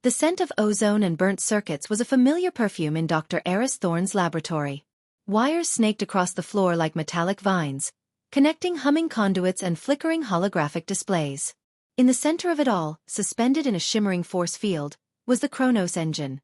The scent of ozone and burnt circuits was a familiar perfume in Dr. Eris Thorne's laboratory. Wires snaked across the floor like metallic vines, connecting humming conduits and flickering holographic displays. In the center of it all, suspended in a shimmering force field, was the Chronos engine.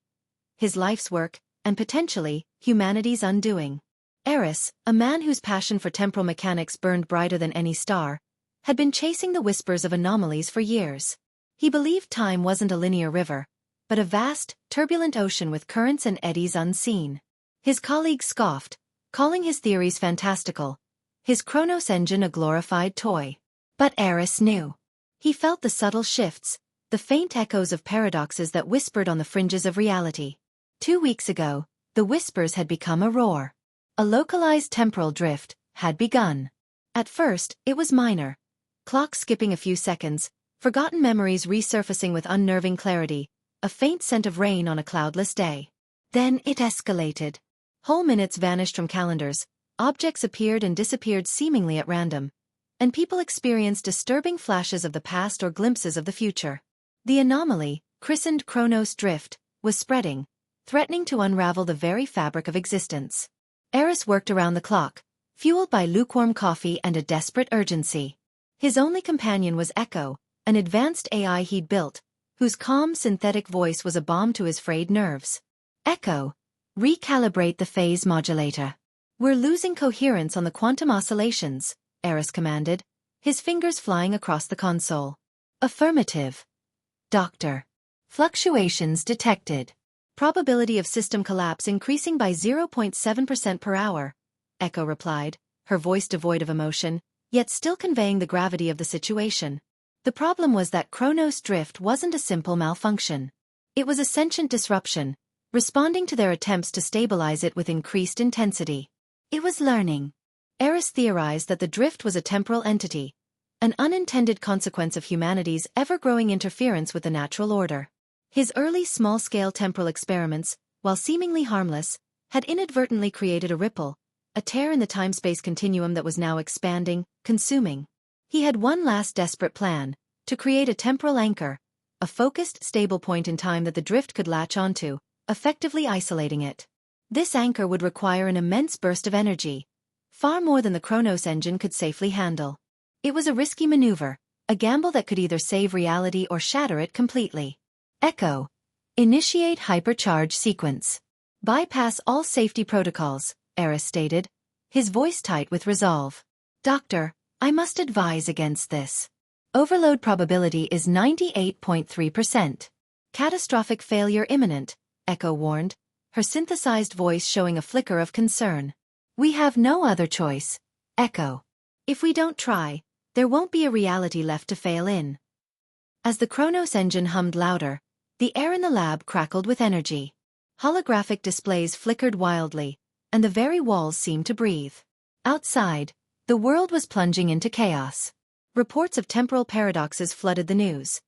His life's work, and potentially, humanity's undoing. Eris, a man whose passion for temporal mechanics burned brighter than any star, had been chasing the whispers of anomalies for years. He believed time wasn't a linear river, but a vast, turbulent ocean with currents and eddies unseen. His colleagues scoffed, calling his theories fantastical, his Chronos engine a glorified toy. But Eris knew. He felt the subtle shifts, the faint echoes of paradoxes that whispered on the fringes of reality. 2 weeks ago, the whispers had become a roar. A localized temporal drift had begun. At first, it was minor. Clocks skipping a few seconds, forgotten memories resurfacing with unnerving clarity, a faint scent of rain on a cloudless day. Then it escalated. Whole minutes vanished from calendars, objects appeared and disappeared seemingly at random, and people experienced disturbing flashes of the past or glimpses of the future. The anomaly, christened Chronos Drift, was spreading, threatening to unravel the very fabric of existence. Eris worked around the clock, fueled by lukewarm coffee and a desperate urgency. His only companion was Echo, an advanced AI he'd built, whose calm synthetic voice was a balm to his frayed nerves. Echo, recalibrate the phase modulator. We're losing coherence on the quantum oscillations, Eris commanded, his fingers flying across the console. Affirmative. Doctor. Fluctuations detected. Probability of system collapse increasing by 0.7% per hour, Echo replied, her voice devoid of emotion, yet still conveying the gravity of the situation. The problem was that Chronos Drift wasn't a simple malfunction. It was a sentient disruption, responding to their attempts to stabilize it with increased intensity. It was learning. Eris theorized that the drift was a temporal entity, an unintended consequence of humanity's ever-growing interference with the natural order. His early small-scale temporal experiments, while seemingly harmless, had inadvertently created a ripple, a tear in the time-space continuum that was now expanding, consuming. He had one last desperate plan, to create a temporal anchor, a focused, stable point in time that the drift could latch onto, effectively isolating it. This anchor would require an immense burst of energy, far more than the Chronos engine could safely handle. It was a risky maneuver, a gamble that could either save reality or shatter it completely. Echo. Initiate hypercharge sequence. Bypass all safety protocols, Eris stated, his voice tight with resolve. Doctor, I must advise against this. Overload probability is 98.3%. Catastrophic failure imminent, Echo warned, her synthesized voice showing a flicker of concern. We have no other choice, Echo. If we don't try, there won't be a reality left to fail in. As the Chronos engine hummed louder, the air in the lab crackled with energy. Holographic displays flickered wildly, and the very walls seemed to breathe. Outside, the world was plunging into chaos. Reports of temporal paradoxes flooded the news.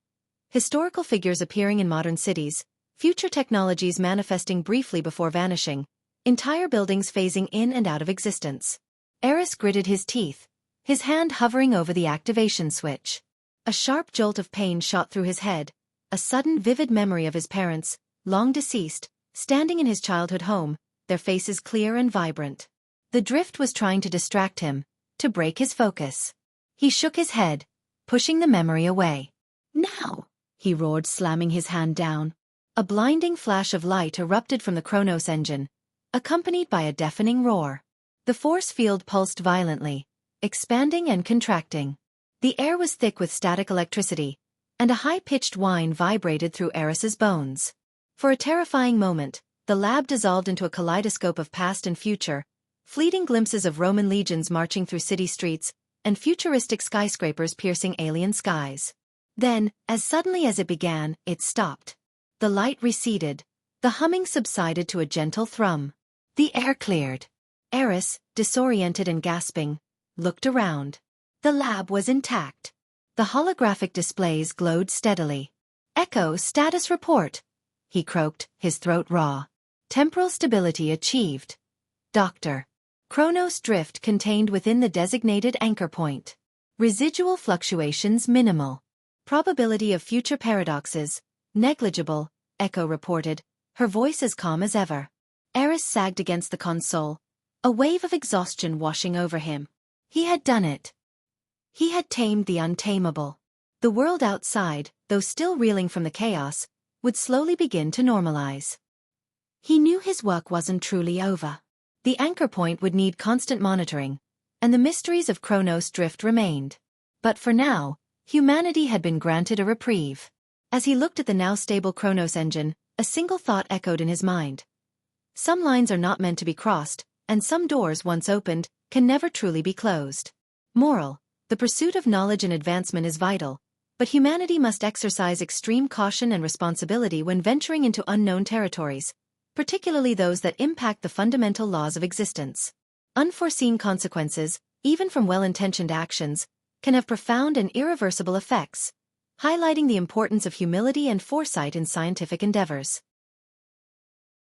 Historical figures appearing in modern cities, future technologies manifesting briefly before vanishing, entire buildings phasing in and out of existence. Eris gritted his teeth, his hand hovering over the activation switch. A sharp jolt of pain shot through his head, a sudden vivid memory of his parents, long deceased, standing in his childhood home, their faces clear and vibrant. The drift was trying to distract him, to break his focus. He shook his head, pushing the memory away. Now, he roared, slamming his hand down. A blinding flash of light erupted from the Chronos engine, accompanied by a deafening roar. The force field pulsed violently, expanding and contracting. The air was thick with static electricity, and a high-pitched whine vibrated through Eris's bones. For a terrifying moment, the lab dissolved into a kaleidoscope of past and future, fleeting glimpses of Roman legions marching through city streets, and futuristic skyscrapers piercing alien skies. Then, as suddenly as it began, it stopped. The light receded, the humming subsided to a gentle thrum. The air cleared. Eris, disoriented and gasping, looked around. The lab was intact. The holographic displays glowed steadily. Echo status report, he croaked, his throat raw. Temporal stability achieved. Doctor. Chronos drift contained within the designated anchor point. Residual fluctuations minimal. Probability of future paradoxes, negligible, Echo reported, her voice as calm as ever. Eris sagged against the console, a wave of exhaustion washing over him. He had done it. He had tamed the untamable. The world outside, though still reeling from the chaos, would slowly begin to normalize. He knew his work wasn't truly over. The anchor point would need constant monitoring, and the mysteries of Chronos Drift remained. But for now, humanity had been granted a reprieve. As he looked at the now stable Chronos engine, a single thought echoed in his mind. Some lines are not meant to be crossed, and some doors once opened can never truly be closed. Moral: the pursuit of knowledge and advancement is vital, but humanity must exercise extreme caution and responsibility when venturing into unknown territories, particularly those that impact the fundamental laws of existence. Unforeseen consequences, even from well-intentioned actions, can have profound and irreversible effects, highlighting the importance of humility and foresight in scientific endeavors.